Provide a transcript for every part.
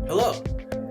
Hello,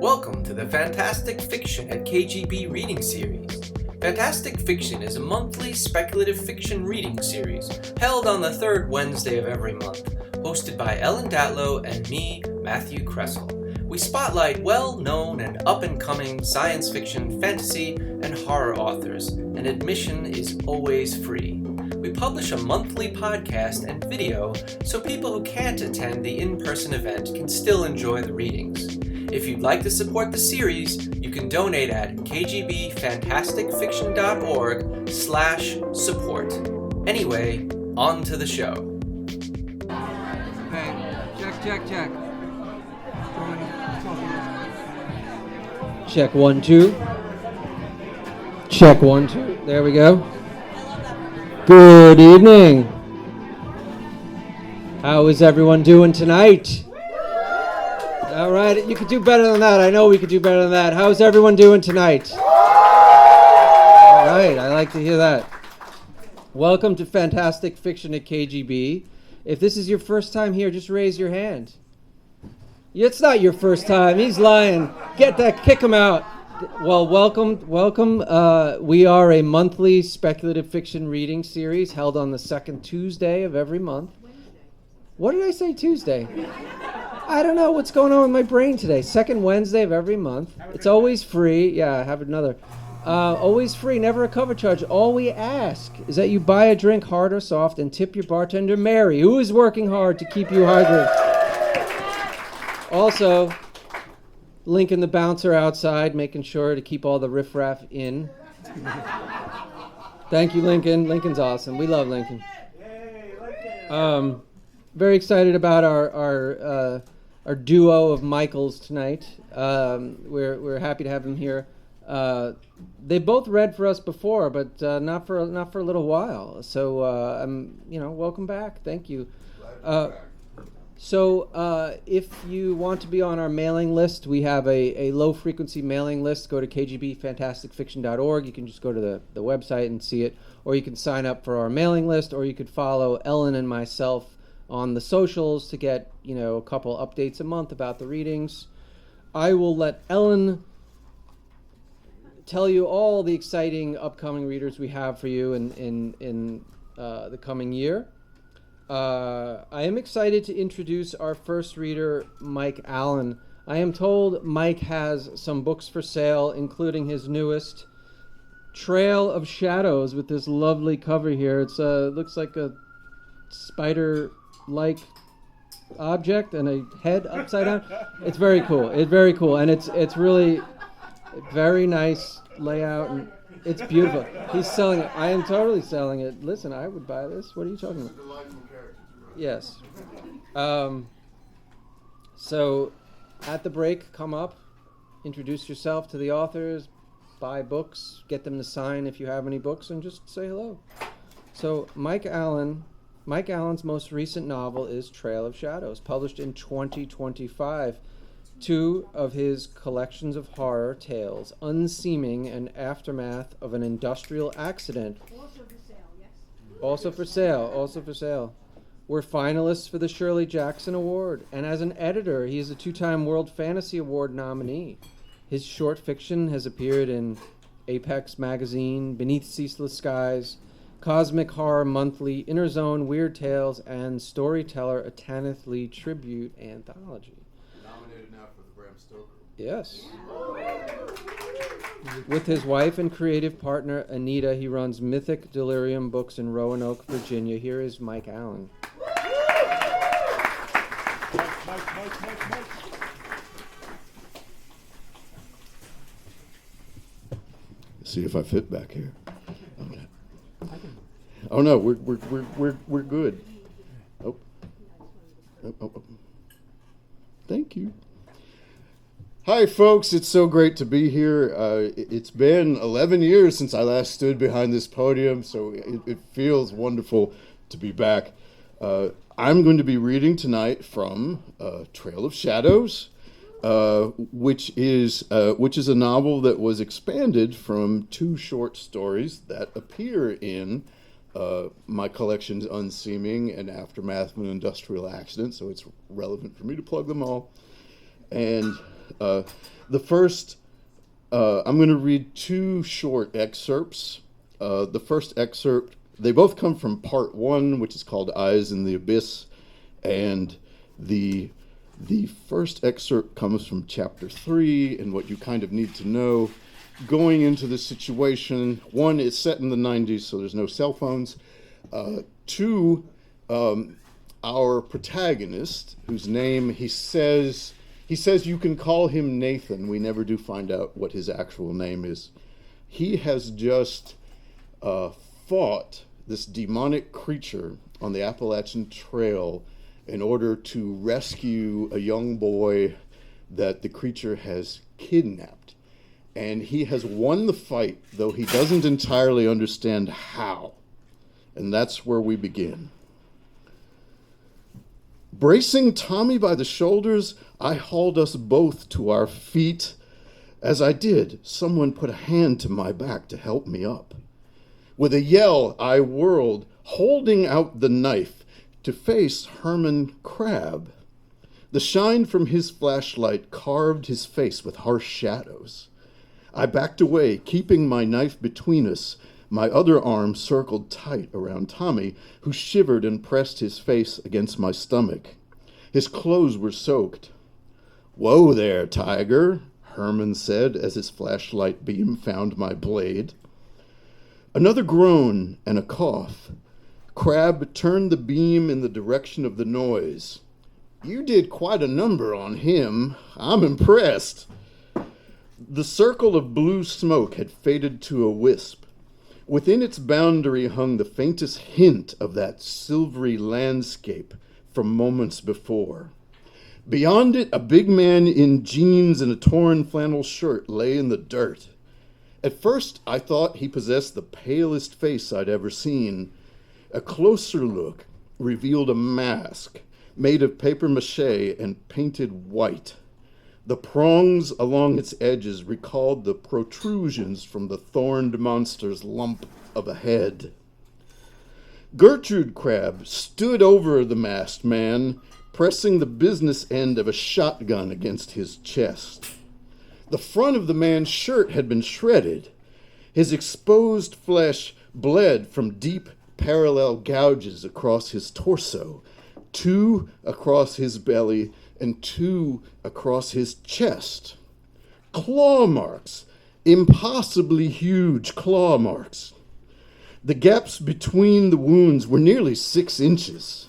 welcome to the Fantastic Fiction at KGB reading series. Fantastic Fiction is a monthly speculative fiction reading series held on the third Wednesday of every month, hosted by Ellen Datlow and me, Matthew Kressel. We spotlight well-known and up-and-coming science fiction, fantasy, and horror authors, and admission is always free. We publish a monthly podcast and video so people who can't attend the in-person event can still enjoy the readings. If you'd like to support the series, you can donate at kgbfantasticfiction.org/support. Anyway, on to the show. Okay, check. Check 1 2. Check 1 2. There we go. Good evening. How is everyone doing tonight? All right, you could do better than that. I know we could do better than that. How's everyone doing tonight? All right, I like to hear that. Welcome to Fantastic Fiction at KGB. If this is your first time here, just raise your hand. It's not your first time. He's lying. Kick him out. Well, welcome. We are a monthly speculative fiction reading series held on the second Tuesday of every month. What did I say, Tuesday? I don't know what's going on with my brain today. Second Wednesday of every month. It's always free. Yeah, I have another. Always free, never a cover charge. All we ask is that you buy a drink, hard or soft, and tip your bartender, Mary, who is working hard to keep you hydrated. Also, Lincoln the bouncer outside, making sure to keep all the riffraff in. Thank you, Lincoln. Lincoln's awesome. We love Lincoln. Very excited about our duo of Michaels tonight. We're happy to have them here. They both read for us before, but not for a little while. So welcome back. Thank you. So if you want to be on our mailing list, we have a low-frequency mailing list. Go to kgbfantasticfiction.org. You can just go to the website and see it, or you can sign up for our mailing list, or you could follow Ellen and myself on the socials to get a couple updates a month about the readings. I will let Ellen tell you all the exciting upcoming readers we have for you in the coming year. I am excited to introduce our first reader, Mike Allen. I am told Mike has some books for sale, including his newest, Trail of Shadows, with this lovely cover here. It looks like a spider-like object and a head upside down. It's very cool. And it's really very nice layout, and it's beautiful. He's selling it. I am totally selling it. Listen, I would buy this. What are you talking about? Yes. So at the break, come up, introduce yourself to the authors, buy books, get them to sign if you have any books, and just say hello. So Mike Allen's most recent novel is Trail of Shadows, published in 2025. Two of his collections of horror tales, Unseaming and Aftermath of an Industrial Accident. Also for sale. Were finalists for the Shirley Jackson Award. And as an editor, he is a 2-time World Fantasy Award nominee. His short fiction has appeared in Apex Magazine, Beneath Ceaseless Skies, Cosmic Horror Monthly, Interzone, Weird Tales, and Storyteller, a Tanith Lee Tribute Anthology. Nominated now for the Bram Stoker. Yes. With his wife and creative partner, Anita, he runs Mythic Delirium Books in Roanoke, Virginia. Here is Mike Allen. Mike. See if I fit back here. Okay. Oh no, we're good. Oh. Thank you. Hi folks, it's so great to be here. It's been 11 years since I last stood behind this podium, so it feels wonderful to be back. I'm going to be reading tonight from Trail of Shadows, which is a novel that was expanded from 2 short stories that appear in my collections, Unseaming and Aftermath of an Industrial Accident, so it's relevant for me to plug them all. And The first, I'm going to read two short excerpts. The first excerpt, they both come from part one, which is called Eyes in the Abyss, and the first excerpt comes from chapter 3 and what you kind of need to know going into this situation. One, it's set in the 90s, so there's no cell phones. Two, our protagonist, whose name he says you can call him Nathan. We never do find out what his actual name is. He has just fought this demonic creature on the Appalachian Trail in order to rescue a young boy that the creature has kidnapped. And he has won the fight, though he doesn't entirely understand how. And that's where we begin. Bracing Tommy by the shoulders, I hauled us both to our feet. As I did, someone put a hand to my back to help me up. With a yell, I whirled, holding out the knife, to face Herman Crabbe. The shine from his flashlight carved his face with harsh shadows. I backed away, keeping my knife between us. My other arm circled tight around Tommy, who shivered and pressed his face against my stomach. His clothes were soaked. "Whoa there, Tiger," Herman said as his flashlight beam found my blade. Another groan and a cough. Crabbe turned the beam in the direction of the noise. "You did quite a number on him. I'm impressed." The circle of blue smoke had faded to a wisp. Within its boundary hung the faintest hint of that silvery landscape from moments before. Beyond it, a big man in jeans and a torn flannel shirt lay in the dirt. At first, I thought he possessed the palest face I'd ever seen. A closer look revealed a mask made of papier-mâché and painted white. The prongs along its edges recalled the protrusions from the thorned monster's lump of a head. Gertrude Crabbe stood over the masked man, pressing the business end of a shotgun against his chest. The front of the man's shirt had been shredded. His exposed flesh bled from deep parallel gouges across his torso, 2 across his belly and 2 across his chest. Claw marks, impossibly huge claw marks. The gaps between the wounds were nearly 6 inches.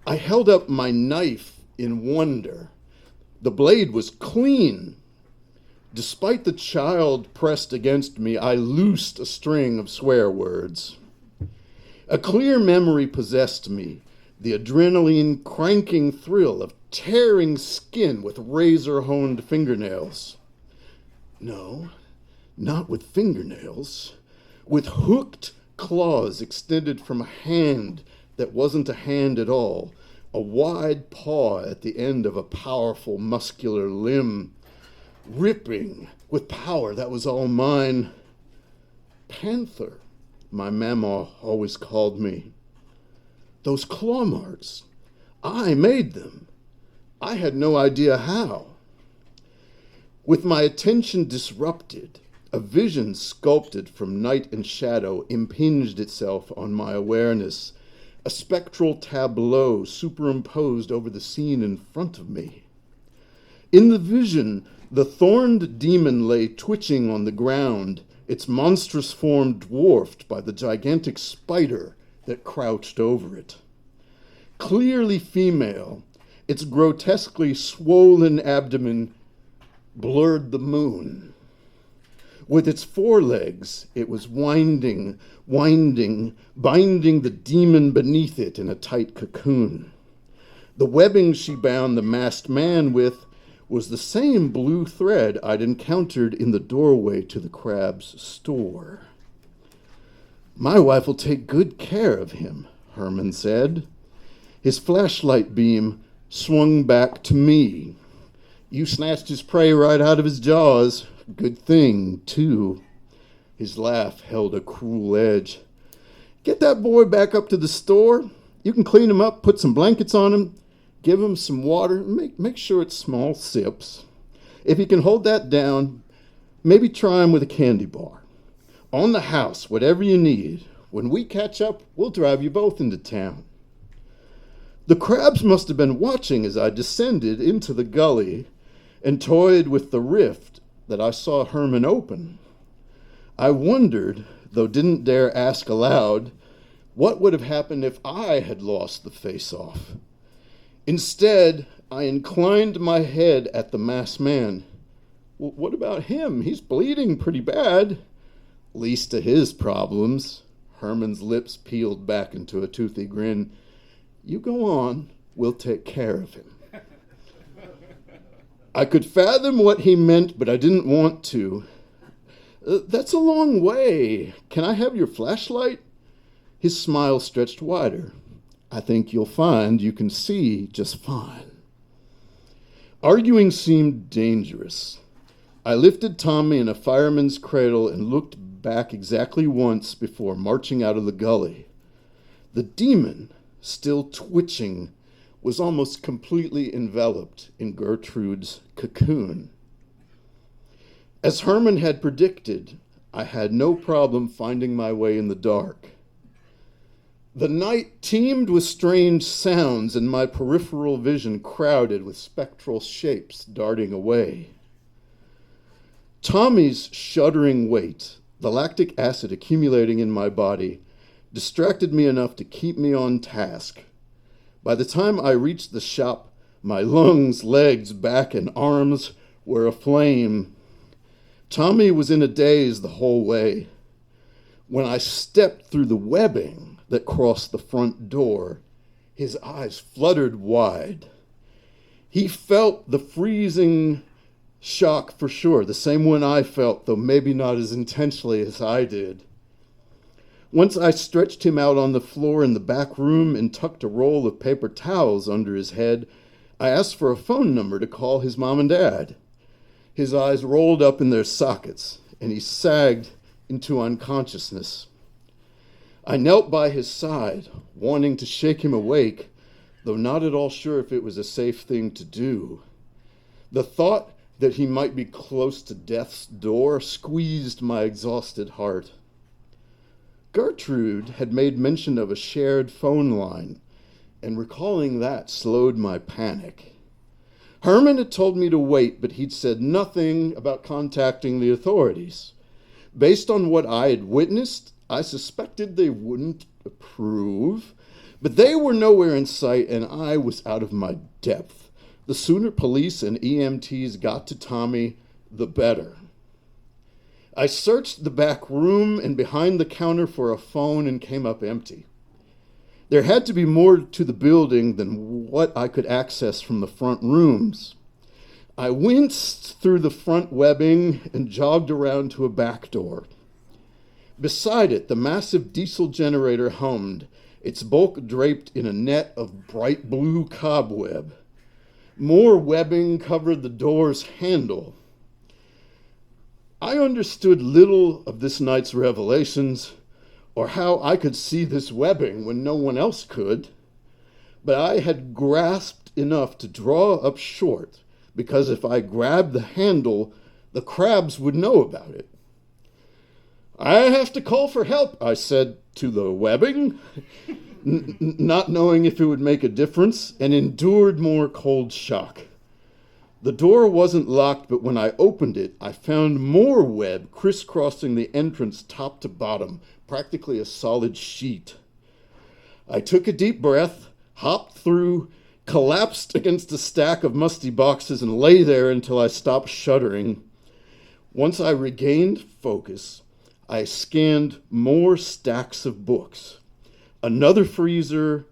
I held up my knife in wonder. The blade was clean. Despite the child pressed against me, I loosed a string of swear words. A clear memory possessed me, the adrenaline cranking thrill of tearing skin with razor-honed fingernails. No, not with fingernails. With hooked claws extended from a hand that wasn't a hand at all, a wide paw at the end of a powerful muscular limb, ripping with power that was all mine. Panther, my mama always called me. Those claw marks, I made them. I had no idea how. With my attention disrupted, a vision sculpted from night and shadow impinged itself on my awareness, a spectral tableau superimposed over the scene in front of me. In the vision, the thorned demon lay twitching on the ground, its monstrous form dwarfed by the gigantic spider that crouched over it. Clearly female, its grotesquely swollen abdomen blurred the moon. With its forelegs, it was winding, binding the demon beneath it in a tight cocoon. The webbing she bound the masked man with was the same blue thread I'd encountered in the doorway to the Crabbe's store. "My wife will take good care of him," Herman said. His flashlight beam swung back to me. "You snatched his prey right out of his jaws. Good thing, too." His laugh held a cruel edge. "Get that boy back up to the store. You can clean him up, put some blankets on him. Give him some water. Make sure it's small sips. If he can hold that down, maybe try him with a candy bar. On the house, whatever you need. When we catch up, we'll drive you both into town. The crabs must have been watching as I descended into the gully and toyed with the rift that I saw Herman open. I wondered, though didn't dare ask aloud, what would have happened if I had lost the face-off. Instead, I inclined my head at the masked man. What about him? He's bleeding pretty bad. Least of his problems. Herman's lips peeled back into a toothy grin. You go on, we'll take care of him. I could fathom what he meant, but I didn't want to. That's a long way. Can I have your flashlight? His smile stretched wider. I think you'll find you can see just fine. Arguing seemed dangerous. I lifted Tommy in a fireman's cradle and looked back exactly once before marching out of the gully. The demon, still twitching, was almost completely enveloped in Gertrude's cocoon. As Herman had predicted, I had no problem finding my way in the dark. The night teemed with strange sounds, and my peripheral vision crowded with spectral shapes darting away. Tommy's shuddering weight, the lactic acid accumulating in my body, distracted me enough to keep me on task. By the time I reached the shop, my lungs, legs, back, and arms were aflame. Tommy was in a daze the whole way. When I stepped through the webbing that crossed the front door, his eyes fluttered wide. He felt the freezing shock for sure, the same one I felt, though maybe not as intensely as I did. Once I stretched him out on the floor in the back room and tucked a roll of paper towels under his head, I asked for a phone number to call his mom and dad. His eyes rolled up in their sockets, and he sagged into unconsciousness. I knelt by his side, wanting to shake him awake, though not at all sure if it was a safe thing to do. The thought that he might be close to death's door squeezed my exhausted heart. Gertrude had made mention of a shared phone line, and recalling that slowed my panic. Herman had told me to wait, but he'd said nothing about contacting the authorities. Based on what I had witnessed, I suspected they wouldn't approve, but they were nowhere in sight, and I was out of my depth. The sooner police and EMTs got to Tommy, the better. I searched the back room and behind the counter for a phone and came up empty. There had to be more to the building than what I could access from the front rooms. I winced through the front webbing and jogged around to a back door. Beside it, the massive diesel generator hummed, its bulk draped in a net of bright blue cobweb. More webbing covered the door's handle. I understood little of this night's revelations, or how I could see this webbing when no one else could, but I had grasped enough to draw up short, because if I grabbed the handle, the crabs would know about it. I have to call for help, I said to the webbing, not knowing if it would make a difference, and endured more cold shock. The door wasn't locked, but when I opened it, I found more web crisscrossing the entrance top to bottom, practically a solid sheet. I took a deep breath, hopped through, collapsed against a stack of musty boxes, and lay there until I stopped shuddering. Once I regained focus, I scanned more stacks of books. Another freezer,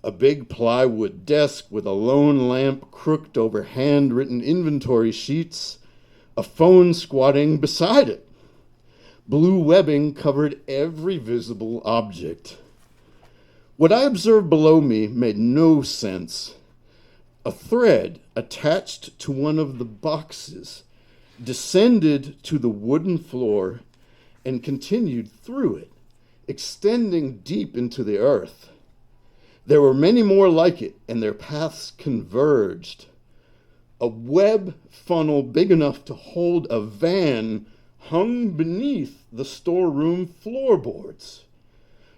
a big plywood desk with a lone lamp crooked over handwritten inventory sheets, a phone squatting beside it. Blue webbing covered every visible object. What I observed below me made no sense. A thread attached to one of the boxes descended to the wooden floor and continued through it, extending deep into the earth. There were many more like it, and their paths converged. A web funnel big enough to hold a van hung beneath the storeroom floorboards.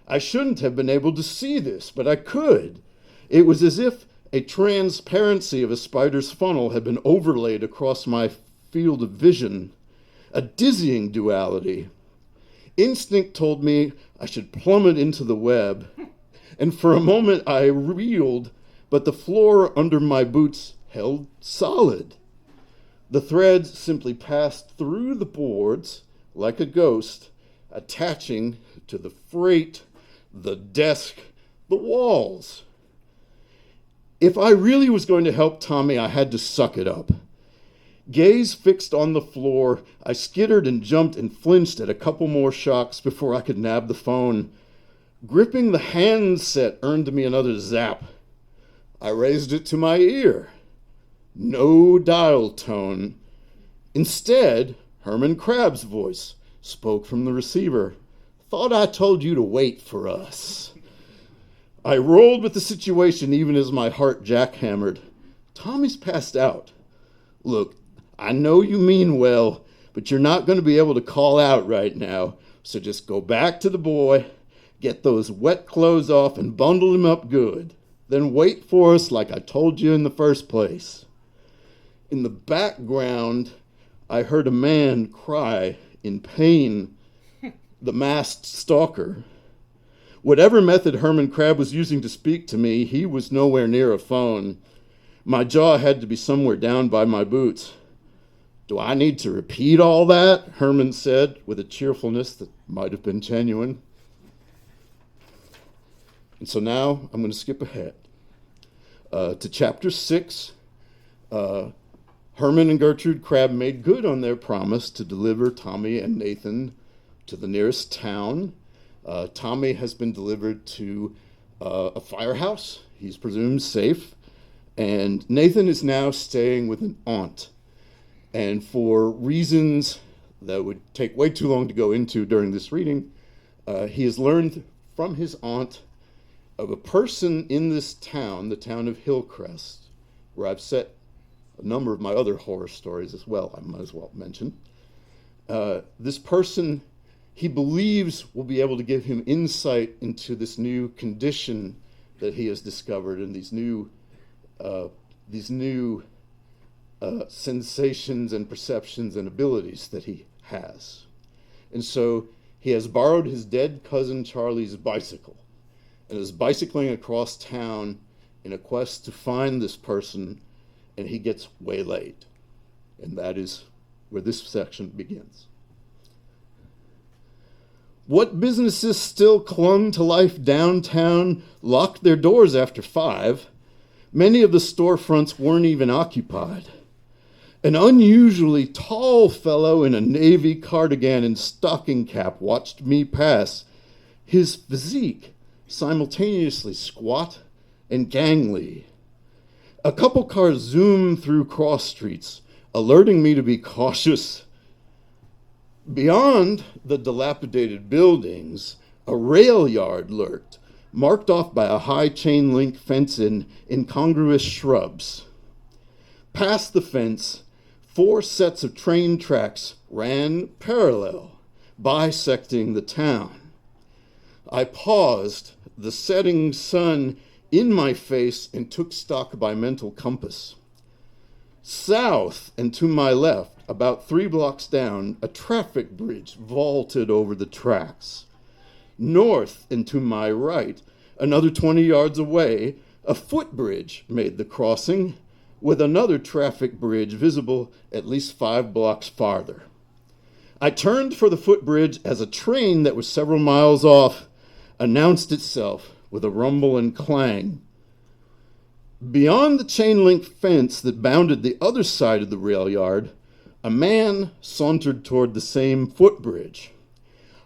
I shouldn't have been able to see this, but I could. It was as if a transparency of a spider's funnel had been overlaid across my field of vision, a dizzying duality. Instinct told me I should plummet into the web, and for a moment I reeled, but the floor under my boots held solid. The threads simply passed through the boards like a ghost, attaching to the freight, the desk, the walls. If I really was going to help Tommy, I had to suck it up. Gaze fixed on the floor, I skittered and jumped and flinched at a couple more shocks before I could nab the phone. Gripping the handset earned me another zap. I raised it to my ear. No dial tone. Instead, Herman Crabbe's voice spoke from the receiver. "Thought I told you to wait for us." I rolled with the situation even as my heart jackhammered. Tommy's passed out. "Look, I know you mean well, but you're not going to be able to call out right now, so just go back to the boy, get those wet clothes off and bundle him up good. Then wait for us like I told you in the first place." In the background, I heard a man cry in pain, the masked stalker. Whatever method Herman Crabbe was using to speak to me, he was nowhere near a phone. My jaw had to be somewhere down by my boots. "Do I need to repeat all that?" Herman said with a cheerfulness that might have been genuine. And so now I'm going to skip ahead to chapter 6. Herman and Gertrude Crabbe made good on their promise to deliver Tommy and Nathan to the nearest town. Tommy has been delivered to a firehouse. He's presumed safe. And Nathan is now staying with an aunt. And for reasons that would take way too long to go into during this reading, he has learned from his aunt of a person in this town, the town of Hillcrest, where I've set a number of my other horror stories as well, I might as well mention. This person, he believes, will be able to give him insight into this new condition that he has discovered and these new sensations and perceptions and abilities that he has. And so he has borrowed his dead cousin Charlie's bicycle and is bicycling across town in a quest to find this person, and he gets waylaid. And that is where this section begins. What businesses still clung to life downtown locked their doors after 5. Many of the storefronts weren't even occupied. An unusually tall fellow in a navy cardigan and stocking cap watched me pass, his physique simultaneously squat and gangly. A couple cars zoomed through cross streets, alerting me to be cautious. Beyond the dilapidated buildings, a rail yard lurked, marked off by a high chain link fence in incongruous shrubs. Past the fence, 4 sets of train tracks ran parallel, bisecting the town. I paused, the setting sun in my face, and took stock by mental compass. South and to my left, about 3 blocks down, a traffic bridge vaulted over the tracks. North and to my right, another 20 yards away, a footbridge made the crossing, with another traffic bridge visible at least 5 blocks farther. I turned for the footbridge as a train that was several miles off announced itself with a rumble and clang. Beyond the chain-link fence that bounded the other side of the rail yard, a man sauntered toward the same footbridge.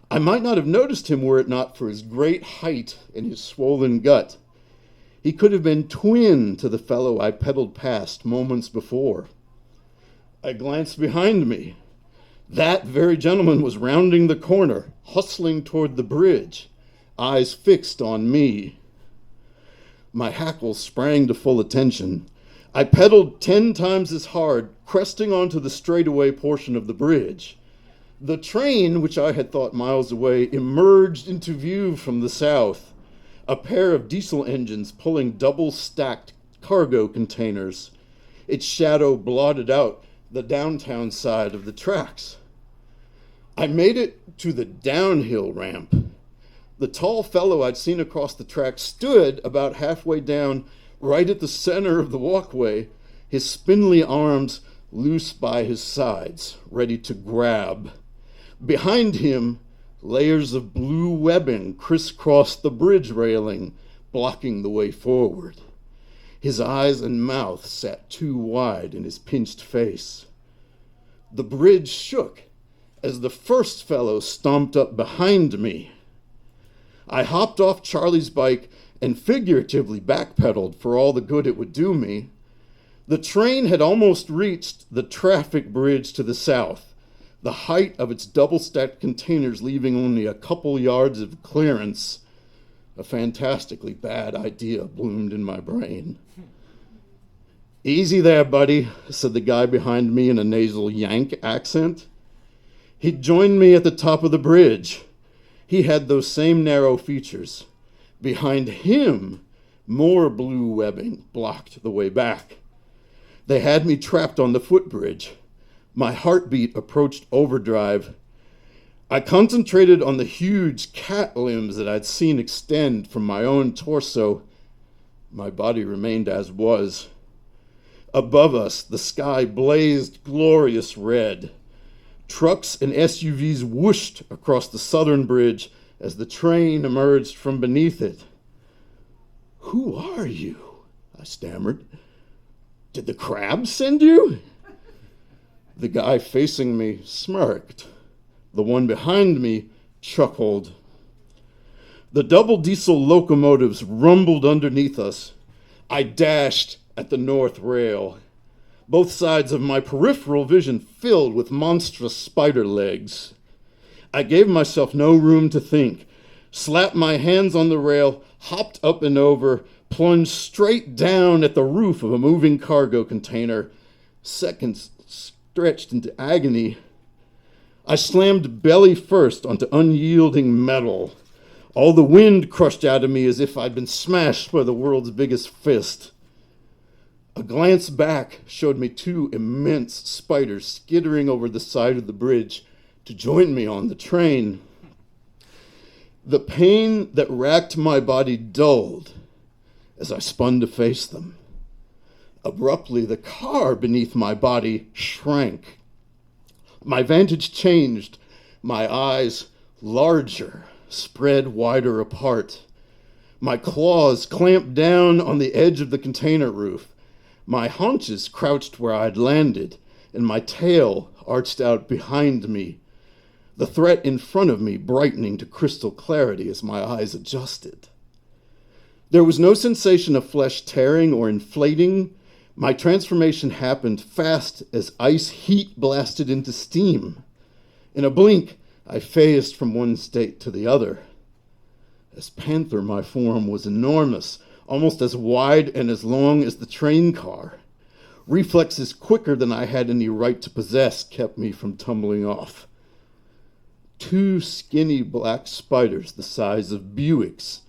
I might not have noticed him were it not for his great height and his swollen gut. He could have been twin to the fellow I pedaled past moments before. I glanced behind me. That very gentleman was rounding the corner, hustling toward the bridge, eyes fixed on me. My hackles sprang to full attention. I pedaled 10 times as hard, cresting onto the straightaway portion of the bridge. The train, which I had thought miles away, emerged into view from the south. A pair of diesel engines pulling double-stacked cargo containers. Its shadow blotted out the downtown side of the tracks. I made it to the downhill ramp. The tall fellow I'd seen across the track stood about halfway down, right at the center of the walkway, his spindly arms loose by his sides, ready to grab. Behind him, layers of blue webbing crisscrossed the bridge railing, blocking the way forward. His eyes and mouth sat too wide in his pinched face. The bridge shook as the first fellow stomped up behind me. I hopped off Charlie's bike and figuratively backpedaled for all the good it would do me. The train had almost reached the traffic bridge to the south, the height of its double-stacked containers leaving only a couple yards of clearance. A fantastically bad idea bloomed in my brain. "Easy there, buddy," said the guy behind me in a nasal Yank accent. He'd joined me at the top of the bridge. He had those same narrow features. Behind him, more blue webbing blocked the way back. They had me trapped on the footbridge. My heartbeat approached overdrive. I concentrated on the huge cat limbs that I'd seen extend from my own torso. My body remained as was. Above us, the sky blazed glorious red. Trucks and SUVs whooshed across the southern bridge as the train emerged from beneath it. "Who are you?" I stammered. "Did the crabs send you?" The guy facing me smirked. The one behind me chuckled. The double diesel locomotives rumbled underneath us. I dashed at the north rail. Both sides of my peripheral vision filled with monstrous spider legs. I gave myself no room to think, slapped my hands on the rail, hopped up and over, plunged straight down at the roof of a moving cargo container. Seconds stretched into agony. I slammed belly first onto unyielding metal. All the wind crushed out of me as if I'd been smashed by the world's biggest fist. A glance back showed me two immense spiders skittering over the side of the bridge to join me on the train. The pain that racked my body dulled as I spun to face them. Abruptly, the car beneath my body shrank. My vantage changed, my eyes larger, spread wider apart. My claws clamped down on the edge of the container roof. My haunches crouched where I'd landed, and my tail arched out behind me, the threat in front of me brightening to crystal clarity as my eyes adjusted. There was no sensation of flesh tearing or inflating. My transformation happened fast as ice heat blasted into steam. In a blink, I phased from one state to the other. As Panther, my form was enormous, almost as wide and as long as the train car. Reflexes quicker than I had any right to possess kept me from tumbling off. Two skinny black spiders the size of Buicks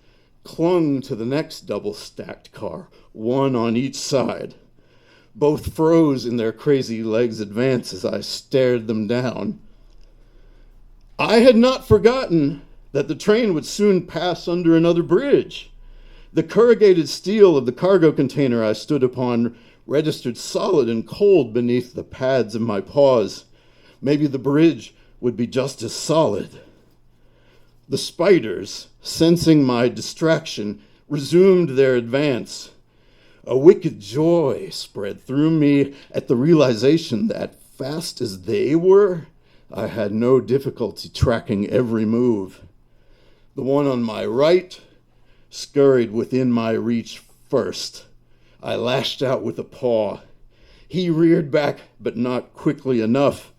clung to the next double-stacked car, one on each side. Both froze in their crazy legs' advance as I stared them down. I had not forgotten that the train would soon pass under another bridge. The corrugated steel of the cargo container I stood upon registered solid and cold beneath the pads of my paws. Maybe the bridge would be just as solid. The spiders, sensing my distraction, resumed their advance. A wicked joy spread through me at the realization that, fast as they were, I had no difficulty tracking every move. The one on my right scurried within my reach first. I lashed out with a paw. He reared back, but not quickly enough.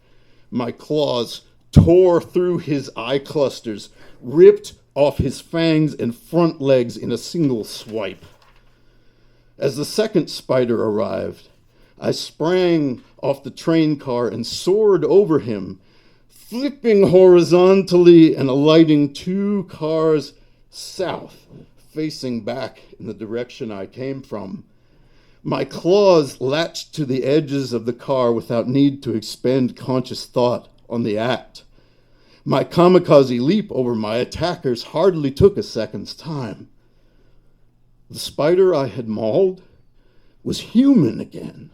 My claws tore through his eye clusters, ripped off his fangs and front legs in a single swipe. As the second spider arrived, I sprang off the train car and soared over him, flipping horizontally and alighting 2 cars south, facing back in the direction I came from. My claws latched to the edges of the car without need to expend conscious thought on the act. My kamikaze leap over my attackers hardly took a second's time. The spider I had mauled was human again,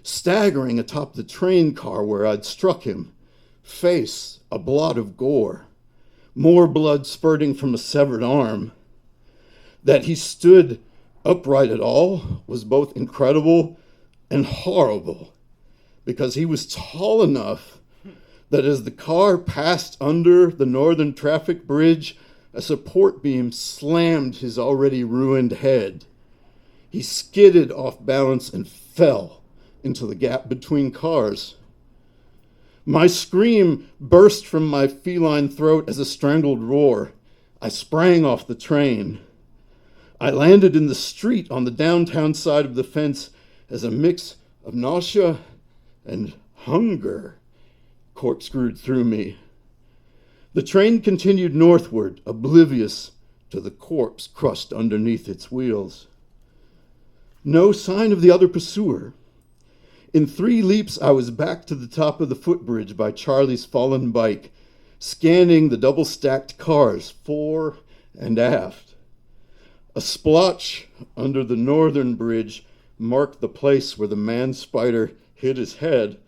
staggering atop the train car where I'd struck him, face a blot of gore, more blood spurting from a severed arm. That he stood upright at all was both incredible and horrible, because he was tall enough that as the car passed under the northern traffic bridge, a support beam slammed his already ruined head. He skidded off balance and fell into the gap between cars. My scream burst from my feline throat as a strangled roar. I sprang off the train. I landed in the street on the downtown side of the fence as a mix of nausea and hunger corkscrewed through me. The train continued northward, oblivious to the corpse crushed underneath its wheels. No sign of the other pursuer. In 3 leaps, I was back to the top of the footbridge by Charlie's fallen bike, scanning the double-stacked cars fore and aft. A splotch under the northern bridge marked the place where the man-spider hit his head.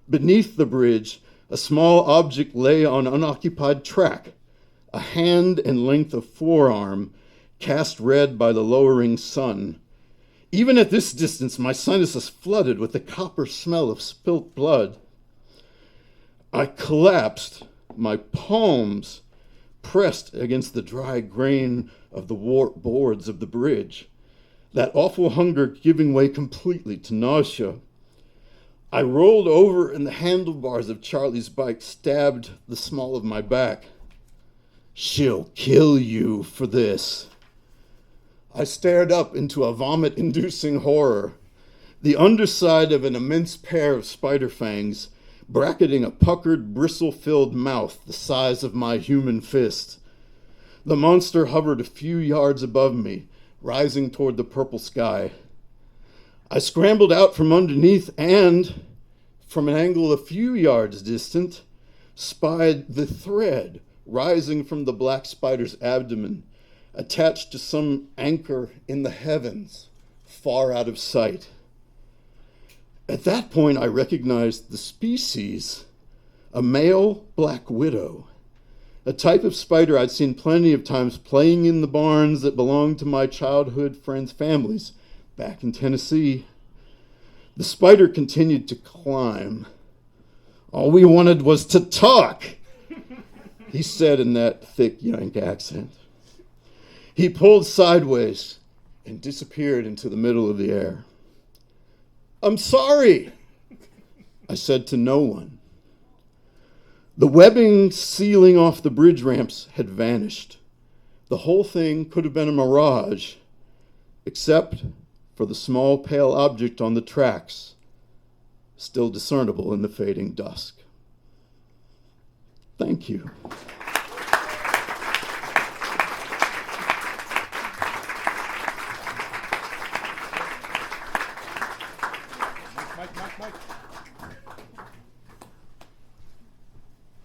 Beneath the bridge, a small object lay on unoccupied track, a hand and length of forearm cast red by the lowering sun. Even at this distance, my sinuses flooded with the copper smell of spilt blood. I collapsed, my palms pressed against the dry grain of the warped boards of the bridge, that awful hunger giving way completely to nausea. I rolled over and the handlebars of Charlie's bike stabbed the small of my back. "She'll kill you for this." I stared up into a vomit-inducing horror, the underside of an immense pair of spider fangs bracketing a puckered, bristle-filled mouth the size of my human fist. The monster hovered a few yards above me, rising toward the purple sky. I scrambled out from underneath and, from an angle a few yards distant, spied the thread rising from the black spider's abdomen, attached to some anchor in the heavens, far out of sight. At that point, I recognized the species, a male black widow, a type of spider I'd seen plenty of times playing in the barns that belonged to my childhood friends' families back in Tennessee. The spider continued to climb. "All we wanted was to talk," he said in that thick Yank accent. He pulled sideways and disappeared into the middle of the air. "I'm sorry," I said to no one. The webbing sealing off the bridge ramps had vanished. The whole thing could have been a mirage, except for the small pale object on the tracks, still discernible in the fading dusk. Thank you.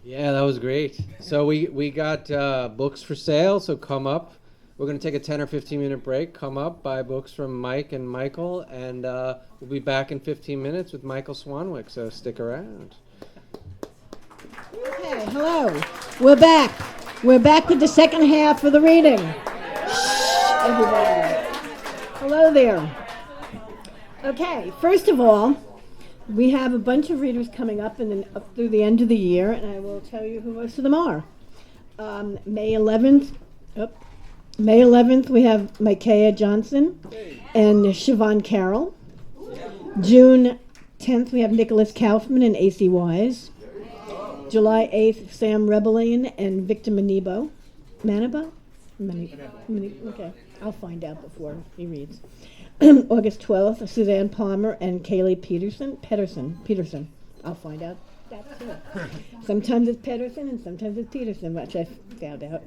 Yeah, that was great. So we got books for sale, so come up. We're going to take a 10 or 15-minute break. Come up, buy books from Mike and Michael, and we'll be back in 15 minutes with Michael Swanwick, so stick around. Okay, hello. We're back. We're back with the second half of the reading. Shh, everybody. Hello there. Okay, first of all, we have a bunch of readers coming up up through the end of the year, and I will tell you who most of them are. May 11th, we have Micaiah Johnson and Siobhan Carroll. June 10th, we have Nicholas Kaufman and A.C. Wise. July 8th, Sam Rebellion and Victor Maniba. Okay. I'll find out before he reads. August 12th, Suzanne Palmer and Kaylee Peterson. I'll find out that too. Sometimes it's Pedersen and sometimes it's Peterson, which I found out.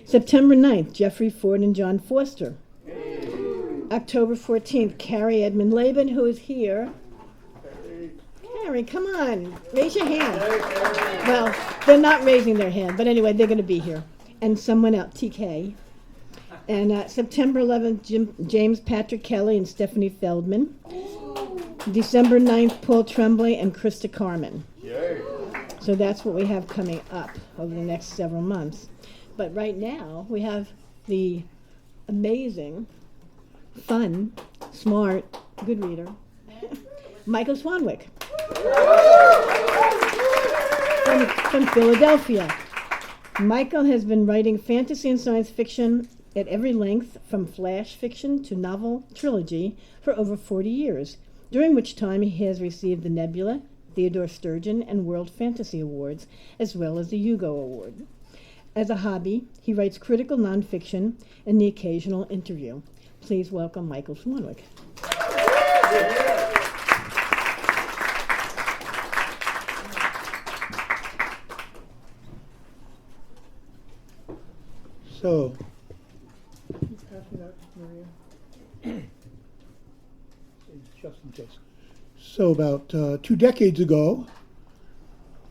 September 9th, Jeffrey Ford and John Foster. October 14th, Carrie Edmund Laban, who is here. Carrie, come on, raise your hand. Well, they're not raising their hand, but anyway, they're going to be here. And someone else, TK. And September 11th, James Patrick Kelly and Stephanie Feldman. December 9th, Paul Tremblay and Krista Carmen. Yay. So that's what we have coming up over the next several months. But right now, we have the amazing, fun, smart, good reader, Michael Swanwick from Philadelphia. Michael has been writing fantasy and science fiction at every length, from flash fiction to novel trilogy, for over 40 years, during which time he has received the Nebula, Theodore Sturgeon, and World Fantasy Awards, as well as the Hugo Award. As a hobby, he writes critical nonfiction and the occasional interview. Please welcome Michael Swanwick. So, pass me that, Maria. Just in case. So about 2 decades ago,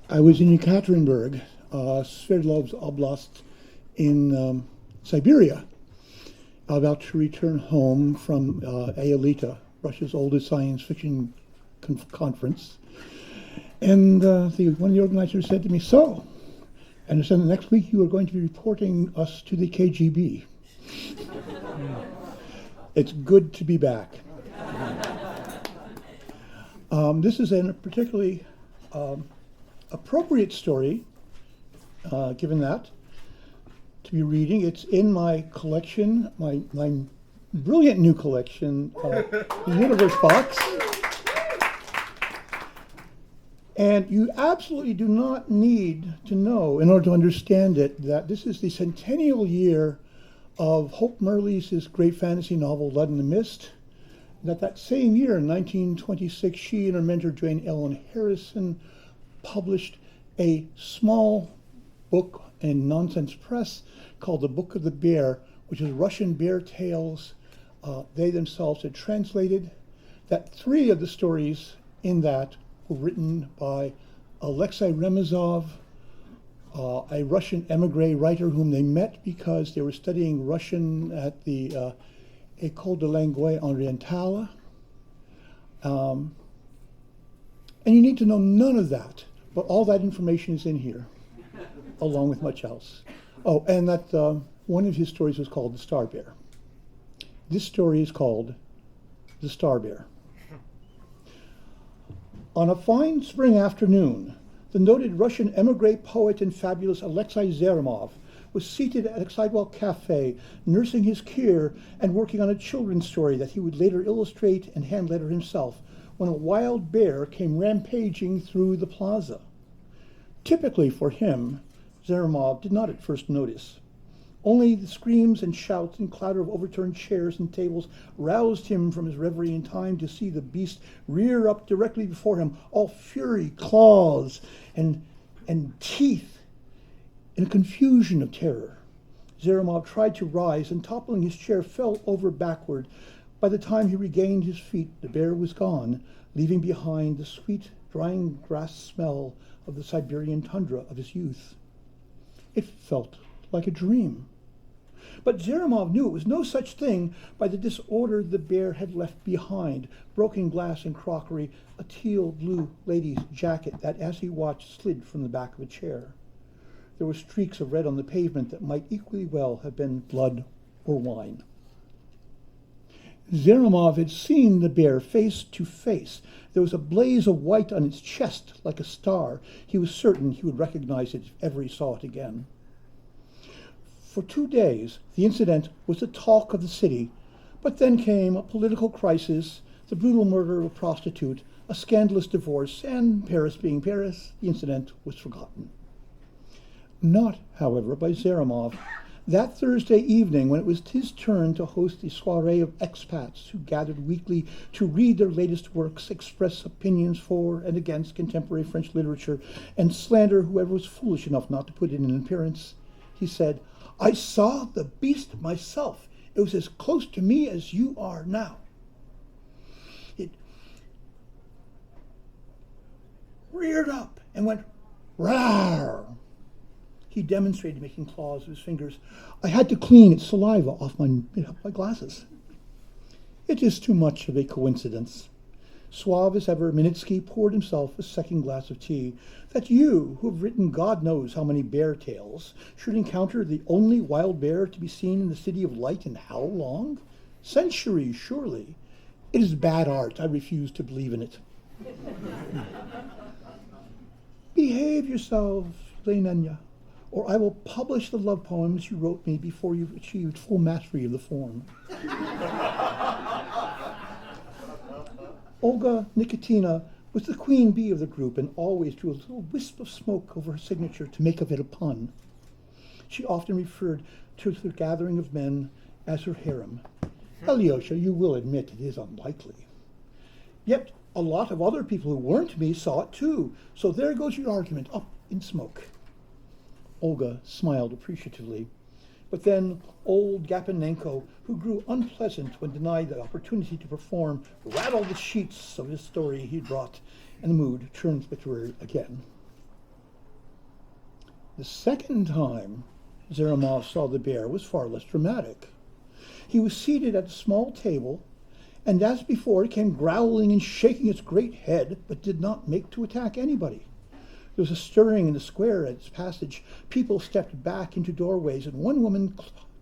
I was in Yekaterinburg, Sverdlovsk Oblast in Siberia, about to return home from Aelita, Russia's oldest science fiction conference. And one of the organizers said to me, "So, I understand the next week you are going to be reporting us to the KGB." It's good to be back. This is a particularly appropriate story, given that, to be reading. It's in my collection, my brilliant new collection, the Universe Box. And you absolutely do not need to know, in order to understand it, that this is the centennial year of Hope Mirrlees' great fantasy novel, Blood in the Mist. That same year, in 1926, she and her mentor, Jane Ellen Harrison, published a small book in Nonsense Press called The Book of the Bear, which is Russian bear tales they themselves had translated. That 3 of the stories in that were written by Alexei Remezov, a Russian emigre writer whom they met because they were studying Russian at the École de Langue Orientale. And you need to know none of that, but all that information is in here, along with much else. Oh, and that one of his stories was called The Star Bear. This story is called The Star Bear. On a fine spring afternoon, the noted Russian emigre poet and fabulist Alexei Zermov was seated at a sidewalk cafe, nursing his cure and working on a children's story that he would later illustrate and hand-letter himself, when a wild bear came rampaging through the plaza. Typically for him, Zermov did not at first notice. Only the screams and shouts and clatter of overturned chairs and tables roused him from his reverie in time to see the beast rear up directly before him, all fury, claws, and teeth, in a confusion of terror. Zermov tried to rise and, toppling his chair, fell over backward. By the time he regained his feet, the bear was gone, leaving behind the sweet, drying grass smell of the Siberian tundra of his youth. It felt like a dream. But Zermov knew it was no such thing by the disorder the bear had left behind: broken glass and crockery, a teal blue lady's jacket that, as he watched, slid from the back of a chair. There were streaks of red on the pavement that might equally well have been blood or wine. Zermov had seen the bear face to face. There was a blaze of white on its chest like a star. He was certain he would recognize it if ever he saw it again. For 2 days, the incident was the talk of the city, but then came a political crisis, the brutal murder of a prostitute, a scandalous divorce, and Paris being Paris, the incident was forgotten. Not, however, by Zermov. That Thursday evening, when it was his turn to host the soiree of expats who gathered weekly to read their latest works, express opinions for and against contemporary French literature, and slander whoever was foolish enough not to put in an appearance, he said, "I saw the beast myself. It was as close to me as you are now. It reared up and went rawr." He demonstrated making claws with his fingers. "I had to clean its saliva off my glasses." It is too much of a coincidence. Suave as ever, Minitsky poured himself a second glass of tea, that you, who have written God knows how many bear tales, should encounter the only wild bear to be seen in the City of Light in how long? Centuries, surely. It is bad art. I refuse to believe in it. Behave yourself, Lenanya, or I will publish the love poems you wrote me before you've achieved full mastery of the form. Olga Nikitina was the queen bee of the group and always drew a little wisp of smoke over her signature to make of it a pun. She often referred to the gathering of men as her harem. Alyosha, you will admit it is unlikely. Yet a lot of other people who weren't me saw it too, so there goes your argument, up in smoke. Olga smiled appreciatively. But then old Gapanenko, who grew unpleasant when denied the opportunity to perform, rattled the sheets of his story he'd brought, and the mood turned literary again. The second time Zaramov saw the bear was far less dramatic. He was seated at a small table, and as before it came growling and shaking its great head, but did not make to attack anybody. There was a stirring in the square at its passage. People stepped back into doorways, and one woman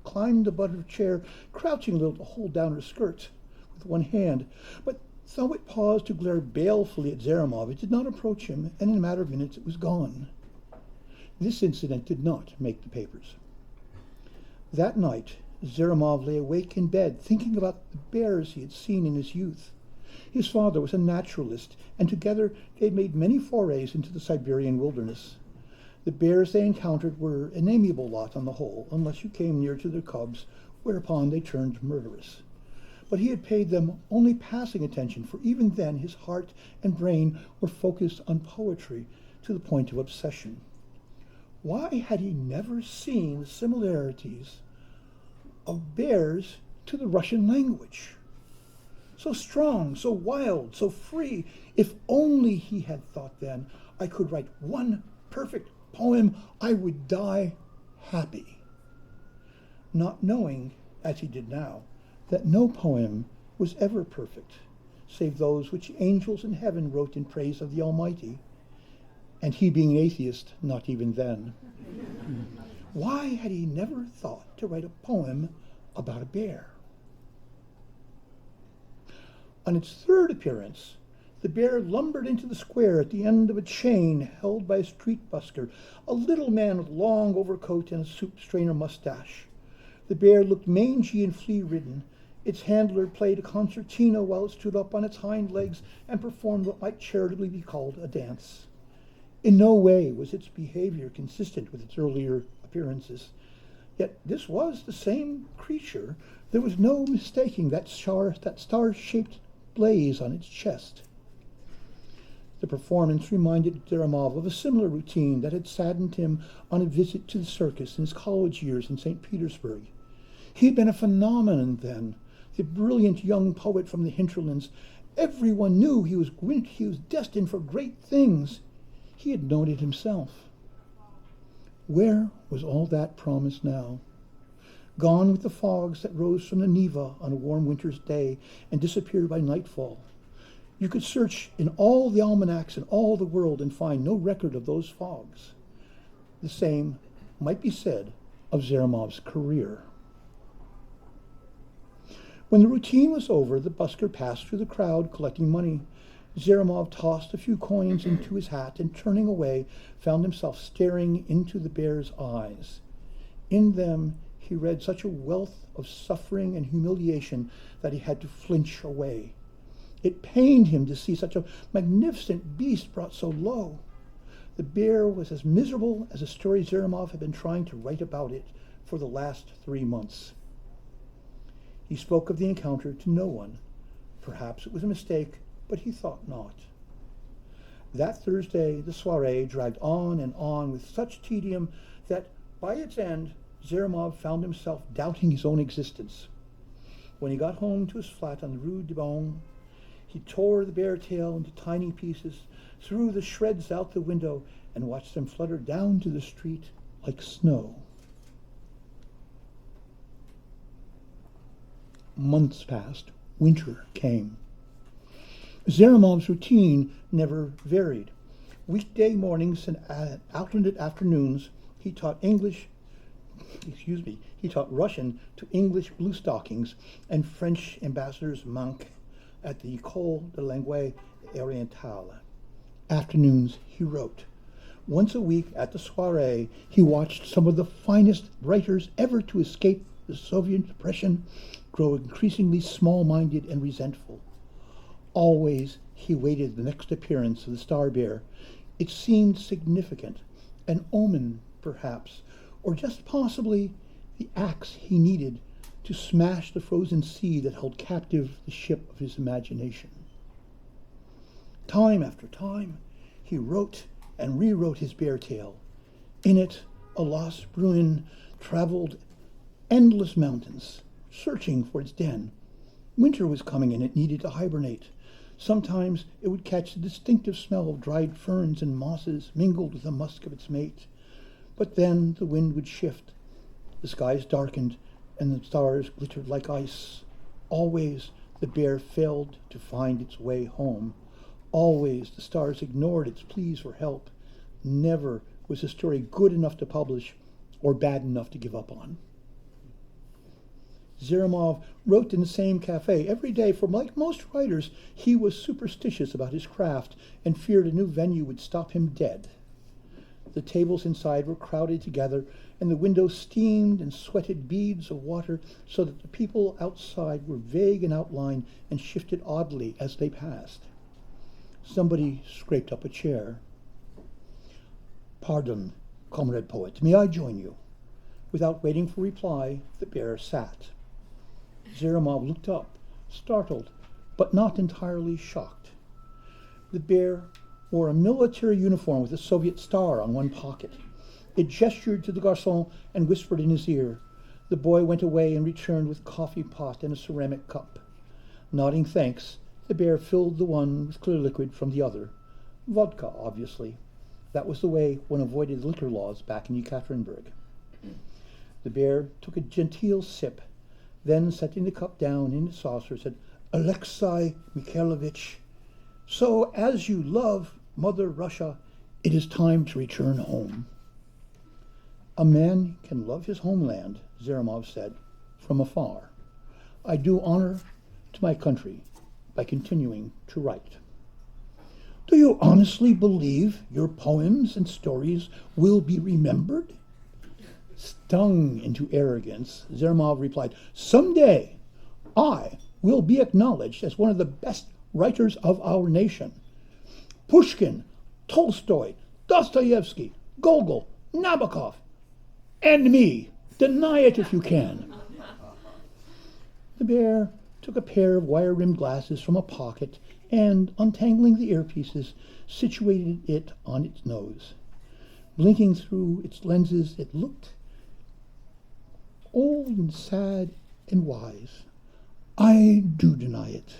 climbed above her chair, crouching a little to hold down her skirt with one hand. But though it paused to glare balefully at Zaramov, it did not approach him, and in a matter of minutes it was gone. This incident did not make the papers. That night, Zaramov lay awake in bed, thinking about the bears he had seen in his youth. His father was a naturalist, and together they had made many forays into the Siberian wilderness. The bears they encountered were an amiable lot on the whole, unless you came near to their cubs, whereupon they turned murderous. But he had paid them only passing attention, for even then his heart and brain were focused on poetry to the point of obsession. Why had he never seen the similarities of bears to the Russian language? So strong, so wild, so free. If only he had thought then, I could write one perfect poem, I would die happy. Not knowing, as he did now, that no poem was ever perfect, save those which angels in heaven wrote in praise of the Almighty, and he being atheist, not even then. Why had he never thought to write a poem about a bear? On its third appearance, the bear lumbered into the square at the end of a chain held by a street busker, a little man with long overcoat and a soup strainer mustache. The bear looked mangy and flea-ridden. Its handler played a concertina while it stood up on its hind legs and performed what might charitably be called a dance. In no way was its behavior consistent with its earlier appearances. Yet this was the same creature. There was no mistaking that star-shaped blaze on its chest. The performance reminded Zaramov of a similar routine that had saddened him on a visit to the circus in his college years in St. Petersburg. He had been a phenomenon then, the brilliant young poet from the hinterlands. Everyone knew he was destined for great things. He had known it himself. Where was all that promise now? Gone with the fogs that rose from the Neva on a warm winter's day and disappeared by nightfall. You could search in all the almanacs in all the world and find no record of those fogs. The same might be said of Zaramov's career. When the routine was over, the busker passed through the crowd collecting money. Zaramov tossed a few coins into his hat and, turning away, found himself staring into the bear's eyes. In them, he read such a wealth of suffering and humiliation that he had to flinch away. It pained him to see such a magnificent beast brought so low. The bear was as miserable as the story Zaramov had been trying to write about it for the last 3 months. He spoke of the encounter to no one. Perhaps it was a mistake, but he thought not. That Thursday, the soiree dragged on and on with such tedium that, by its end, Zeramov found himself doubting his own existence. When he got home to his flat on the Rue de Beaune, he tore the bear tail into tiny pieces, threw the shreds out the window, and watched them flutter down to the street like snow. Months passed. Winter came. Zeramov's routine never varied. Weekday mornings and alternate afternoons, he taught Russian to English bluestockings and French ambassadors Manque at the École de Langue Orientale. Afternoons, he wrote. Once a week at the soiree, he watched some of the finest writers ever to escape the Soviet oppression grow increasingly small-minded and resentful. Always he waited the next appearance of the Star Bear. It seemed significant, an omen, perhaps, or just possibly the axe he needed to smash the frozen sea that held captive the ship of his imagination. Time after time, he wrote and rewrote his bear tale. In it, a lost Bruin traveled endless mountains, searching for its den. Winter was coming and it needed to hibernate. Sometimes it would catch the distinctive smell of dried ferns and mosses mingled with the musk of its mate. But then the wind would shift, the skies darkened, and the stars glittered like ice. Always the bear failed to find its way home. Always the stars ignored its pleas for help. Never was the story good enough to publish or bad enough to give up on. Zeramov wrote in the same cafe every day, for like most writers, he was superstitious about his craft and feared a new venue would stop him dead. The tables inside were crowded together, and the windows steamed and sweated beads of water so that the people outside were vague in outline and shifted oddly as they passed. Somebody scraped up a chair. "Pardon, comrade poet, may I join you?" Without waiting for reply, the bear sat. Zeramov looked up, startled, but not entirely shocked. The bear wore a military uniform with a Soviet star on one pocket. It gestured to the garçon and whispered in his ear. The boy went away and returned with coffee pot and a ceramic cup. Nodding thanks, the bear filled the one with clear liquid from the other. Vodka, obviously. That was the way one avoided liquor laws back in Yekaterinburg. The bear took a genteel sip, then setting the cup down in its saucer, said, "Alexei Mikhailovich, so as you love Mother Russia, it is time to return home." "A man can love his homeland," Zeramov said, "from afar. I do honor to my country by continuing to write." "Do you honestly believe your poems and stories will be remembered?" Stung into arrogance, Zeramov replied, "Someday I will be acknowledged as one of the best writers of our nation. Pushkin, Tolstoy, Dostoevsky, Gogol, Nabokov, and me. Deny it if you can." The bear took a pair of wire-rimmed glasses from a pocket and, untangling the earpieces, situated it on its nose. Blinking through its lenses, it looked old and sad and wise. "I do deny it.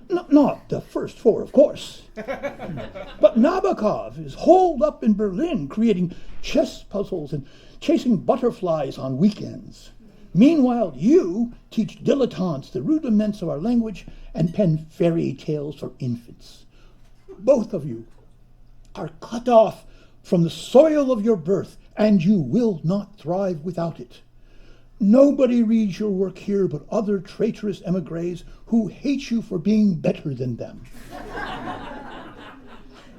Not the first four, of course. But Nabokov is holed up in Berlin creating chess puzzles and chasing butterflies on weekends. Meanwhile, you teach dilettantes the rudiments of our language and pen fairy tales for infants. Both of you are cut off from the soil of your birth, and you will not thrive without it. Nobody reads your work here but other traitorous emigres who hate you for being better than them.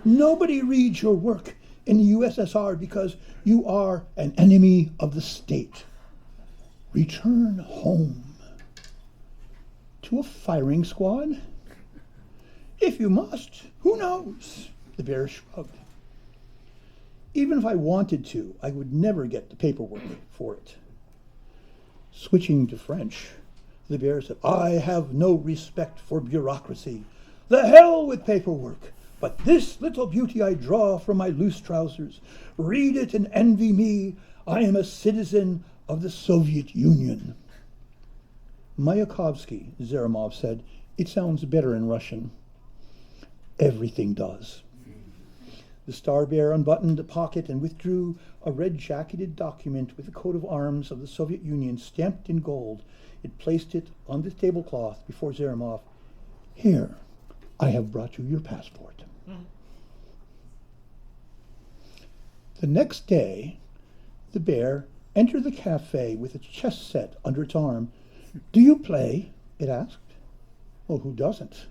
Nobody reads your work in the USSR because you are an enemy of the state. Return home." "To a firing squad?" "If you must, who knows?" The bear shrugged. "Even if I wanted to, I would never get the paperwork for it." Switching to French, the bear said, I have no respect for bureaucracy. The hell with paperwork. But this little beauty I draw from my loose trousers. Read it and envy me. I am a citizen of the Soviet Union. Mayakovsky, Zeromov said, it sounds better in Russian. Everything does. The Star Bear unbuttoned a pocket and withdrew a red-jacketed document with the coat of arms of the Soviet Union stamped in gold. It placed it on the tablecloth before Zeromov. Here, I have brought you your passport. The next day, the bear entered the cafe with a chess set under its arm. Do you play? It asked. Well, who doesn't?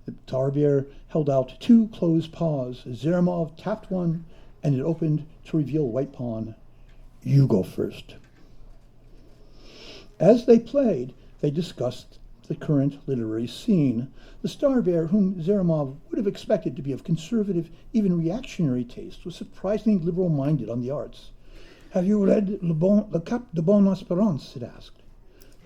The tar bear held out two closed paws. Zeromov tapped one, and it opened to reveal white pawn. You go first. As they played, they discussed the current literary scene. The Star Bear, whom Zeromov would have expected to be of conservative, even reactionary taste, was surprisingly liberal-minded on the arts. Have you read Le Cap de Bonne Espérance? It asked.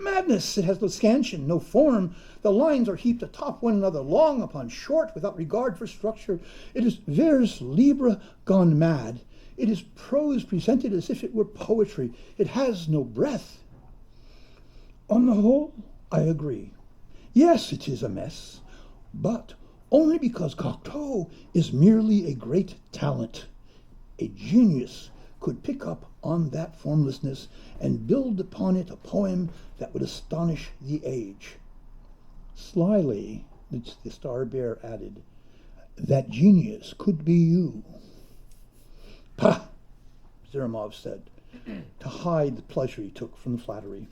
Madness! It has no scansion, no form. The lines are heaped atop one another, long upon short, without regard for structure. It is vers libre gone mad. It is prose presented as if it were poetry. It has no breath. On the whole, I agree. Yes, it is a mess, but only because Cocteau is merely a great talent. A genius could pick up on that formlessness and build upon it a poem that would astonish the age. Slyly, the Star Bear added, that genius could be you. Pah, Zeromov said, to hide the pleasure he took from the flattery.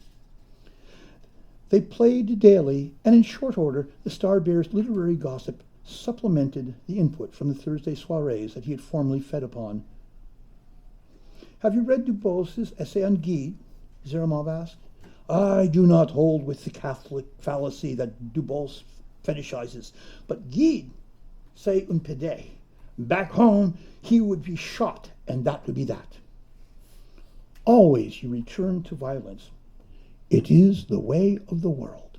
They played daily, and in short order, the Star Bear's literary gossip supplemented the input from the Thursday soirees that he had formerly fed upon. Have you read Dubos's essay on Guy? Zeromov asked. I do not hold with the Catholic fallacy that Dubos fetishizes, but Guy, say un pédé. Back home, he would be shot, and that would be that. Always you return to violence. It is the way of the world.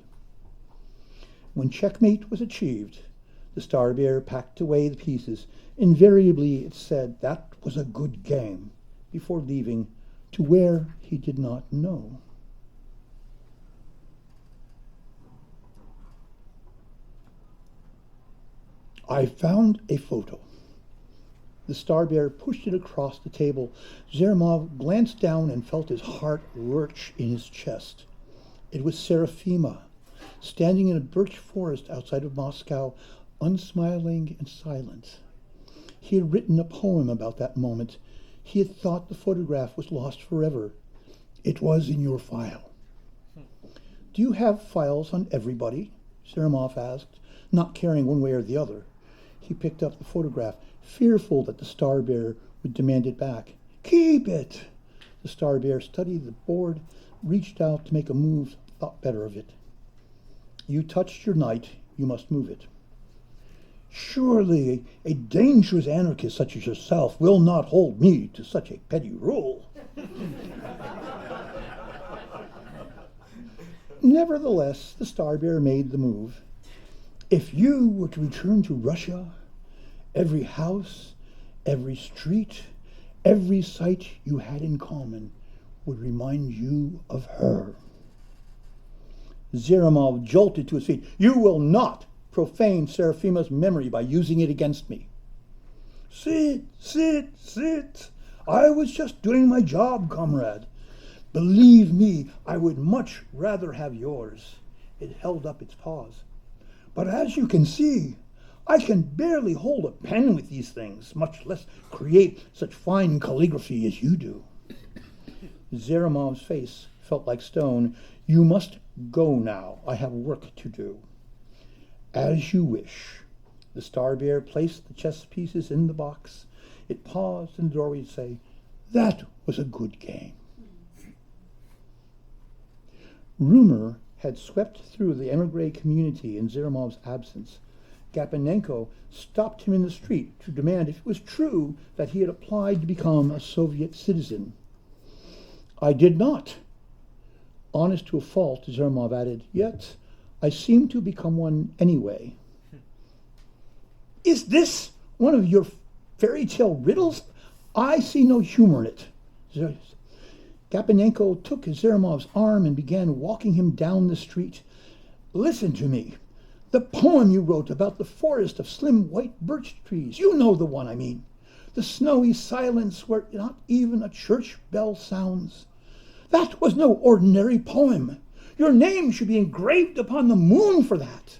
When checkmate was achieved, the Star Bear packed away the pieces. Invariably it said that was a good game, before leaving to where he did not know. I found a photo. The Star Bear pushed it across the table. Zeromov glanced down and felt his heart lurch in his chest. It was Seraphima, standing in a birch forest outside of Moscow, unsmiling and silent. He had written a poem about that moment. He had thought the photograph was lost forever. It was in your file. Do you have files on everybody? Zeromov asked, not caring one way or the other. He picked up the photograph, fearful that the Star Bear would demand it back. Keep it! The Star Bear studied the board, reached out to make a move, thought better of it. You touched your knight, you must move it. Surely a dangerous anarchist such as yourself will not hold me to such a petty rule. Nevertheless, the Star Bear made the move. If you were to return to Russia, every house, every street, every sight you had in common would remind you of her. Zeromov jolted to his feet. You will not profane Seraphima's memory by using it against me. Sit. I was just doing my job, comrade. Believe me, I would much rather have yours. It held up its paws. But as you can see, I can barely hold a pen with these things, much less create such fine calligraphy as you do. Zeromov's face felt like stone. You must go now. I have work to do. As you wish. The Star Bear placed the chess pieces in the box. It paused in the doorway to say, that was a good game. Rumor had swept through the emigre community in Zeromov's absence. Gapanenko stopped him in the street to demand if it was true that he had applied to become a Soviet citizen. I did not. Honest to a fault, Zermov added, yet I seem to become one anyway. Is this one of your fairy tale riddles? I see no humor in it. Gapanenko took Zeramov's arm and began walking him down the street. Listen to me. The poem you wrote about the forest of slim white birch trees, you know the one I mean. The snowy silence where not even a church bell sounds. That was no ordinary poem. Your name should be engraved upon the moon for that.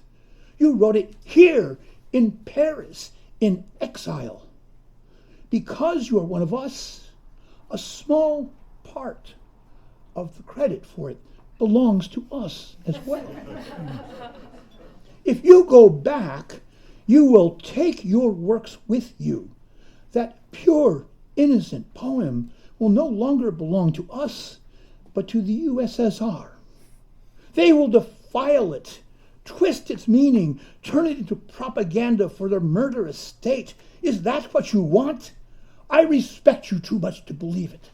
You wrote it here, in Paris, in exile. Because you are one of us, a small part of the credit for it belongs to us as well. If you go back, you will take your works with you. That pure, innocent poem will no longer belong to us, but to the USSR. They will defile it, twist its meaning, turn it into propaganda for their murderous state. Is that what you want? I respect you too much to believe it.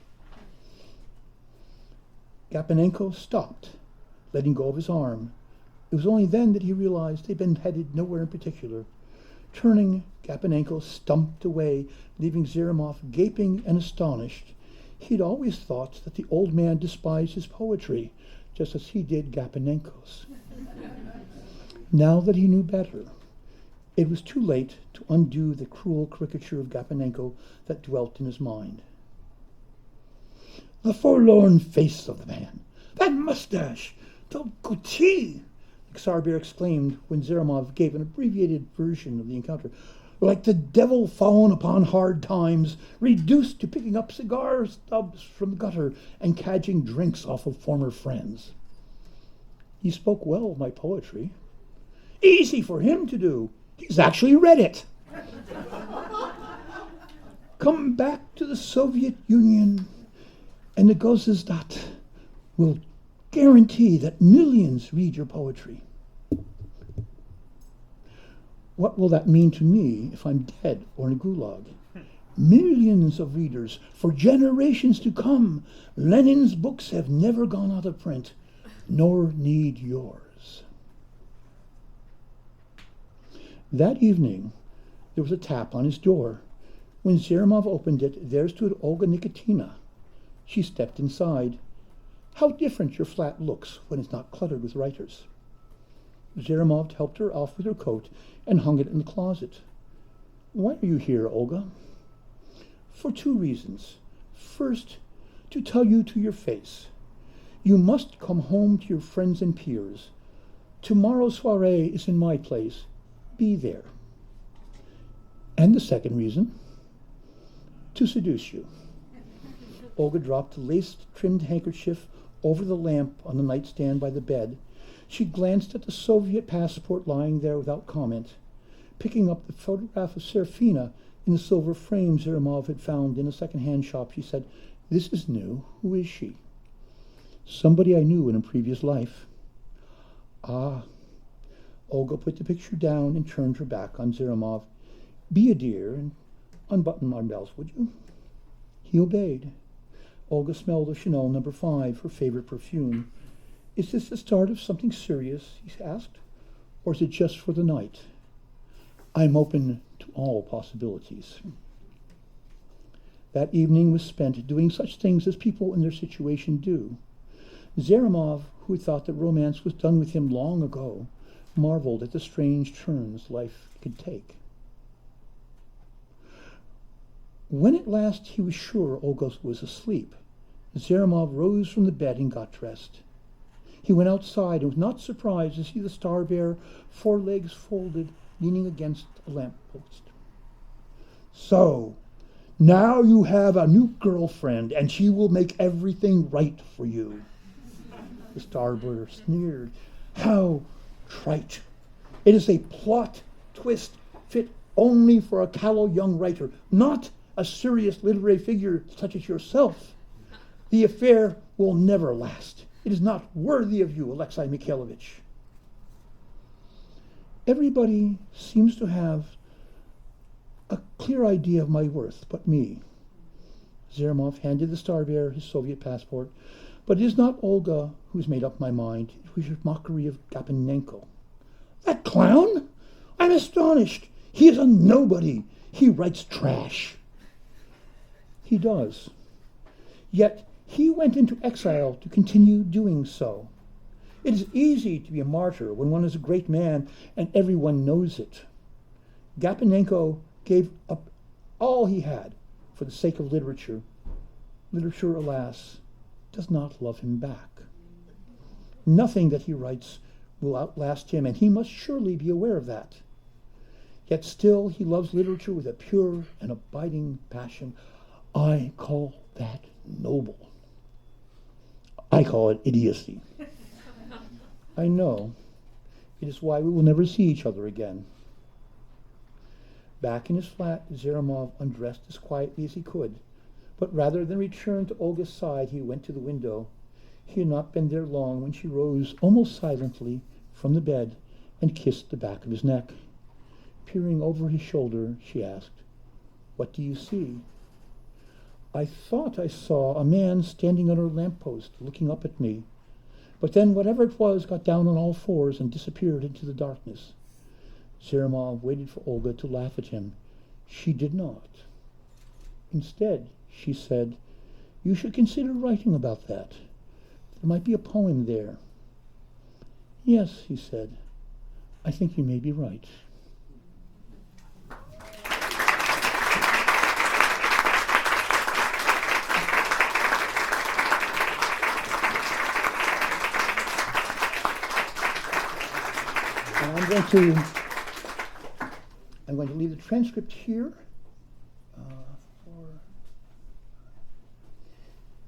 Gapanenko stopped, letting go of his arm. It was only then that he realized they'd been headed nowhere in particular. Turning, Gapanenko stumped away, leaving Zermov gaping and astonished. He'd always thought that the old man despised his poetry, just as he did Gapanenko's. Now that he knew better, it was too late to undo the cruel caricature of Gapanenko that dwelt in his mind. The forlorn face of the man, that mustache, the goatee, Xarbear exclaimed when Zermov gave an abbreviated version of the encounter. Like the devil fallen upon hard times, reduced to picking up cigar stubs from the gutter and cadging drinks off of former friends. He spoke well of my poetry. Easy for him to do. He's actually read it. Come back to the Soviet Union, and the Gosizdat will guarantee that millions read your poetry. What will that mean to me if I'm dead or in a gulag? Millions of readers for generations to come. Lenin's books have never gone out of print, nor need yours. That evening, there was a tap on his door. When Zermov opened it, there stood Olga Nikitina. She stepped inside. How different your flat looks when it's not cluttered with writers. Zermov helped her off with her coat and hung it in the closet. Why are you here, Olga? For two reasons. First, to tell you to your face. You must come home to your friends and peers. Tomorrow's soiree is in my place. Be there. And the second reason, to seduce you. Olga dropped a lace-trimmed handkerchief over the lamp on the nightstand by the bed. She glanced at the Soviet passport lying there without comment. Picking up the photograph of Serafina in the silver frame Zermov had found in a second-hand shop, she said, "This is new. Who is she?" "Somebody I knew in a previous life." "Ah." Olga put the picture down and turned her back on Zermov. "Be a dear and unbutton my bells, would you?" He obeyed. Olga smelled of Chanel No. 5, her favorite perfume. "Is this the start of something serious?" he asked. "Or is it just for the night?" "I'm open to all possibilities." That evening was spent doing such things as people in their situation do. Zermov, who had thought that romance was done with him long ago, marveled at the strange turns life could take. When at last he was sure Olga was asleep, Zermov rose from the bed and got dressed. He went outside and was not surprised to see the star bear, forelegs folded, leaning against a lamppost. "So, now you have a new girlfriend, and she will make everything right for you." The star bear sneered. "How trite. It is a plot twist fit only for a callow young writer, not a serious literary figure such as yourself. The affair will never last. It is not worthy of you, Alexei Mikhailovich." Everybody seems to have a clear idea of my worth but me. Zermov handed the star bearer his Soviet passport. But it is not Olga who's made up my mind. It was your mockery of Gapanenko. That clown? I'm astonished. He is a nobody. He writes trash. He does. Yet he went into exile to continue doing so. It is easy to be a martyr when one is a great man and everyone knows it. Gapanenko gave up all he had for the sake of literature. Literature, alas, does not love him back. Nothing that he writes will outlast him, and he must surely be aware of that. Yet still he loves literature with a pure and abiding passion. I call that noble. I call it idiocy. I know. It is why we will never see each other again. Back in his flat, Zaremov undressed as quietly as he could, but rather than return to Olga's side, he went to the window. He had not been there long when she rose almost silently from the bed and kissed the back of his neck. Peering over his shoulder, she asked, "What do you see?" "I thought I saw a man standing under a lamppost looking up at me, but then whatever it was got down on all fours and disappeared into the darkness." Zaremov waited for Olga to laugh at him. She did not. Instead, she said, "You should consider writing about that. There might be a poem there." "Yes," he said, "I think you may be right." And I'm going to leave the transcript here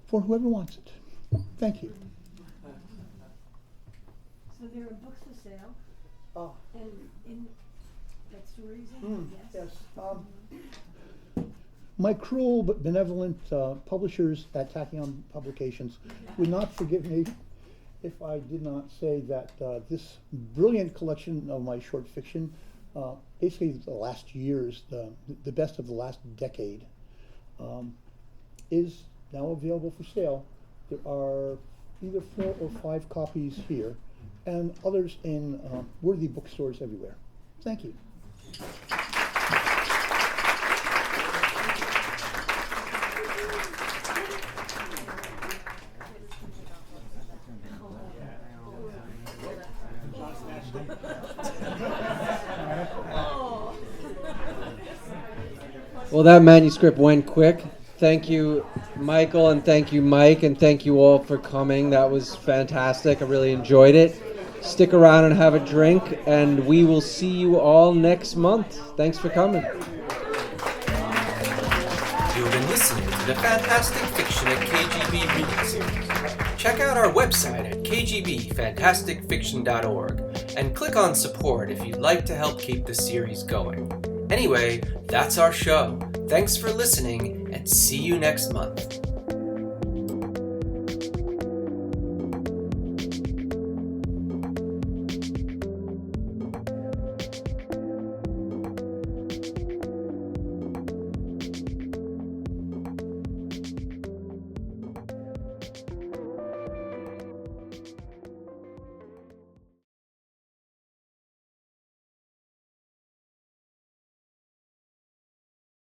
for whoever wants it. Thank you. So there are books for sale, Oh. and that's the reason? Yes. My cruel but benevolent publishers at Tachyon Publications would not forgive me if I did not say that this brilliant collection of my short fiction, basically the last years, the best of the last decade, is now available for sale. There are either 4 or 5 copies here, and others in worthy bookstores everywhere. Thank you. Well, that manuscript went quick. Thank you, Michael, and thank you, Mike, and thank you all for coming. That was fantastic. I really enjoyed it. Stick around and have a drink, and we will see you all next month. Thanks for coming. You've been listening to the Fantastic Fiction at KGB reading series. Check out our website at kgbfantasticfiction.org and click on support if you'd like to help keep the series going. Anyway, that's our show. Thanks for listening, and see you next month.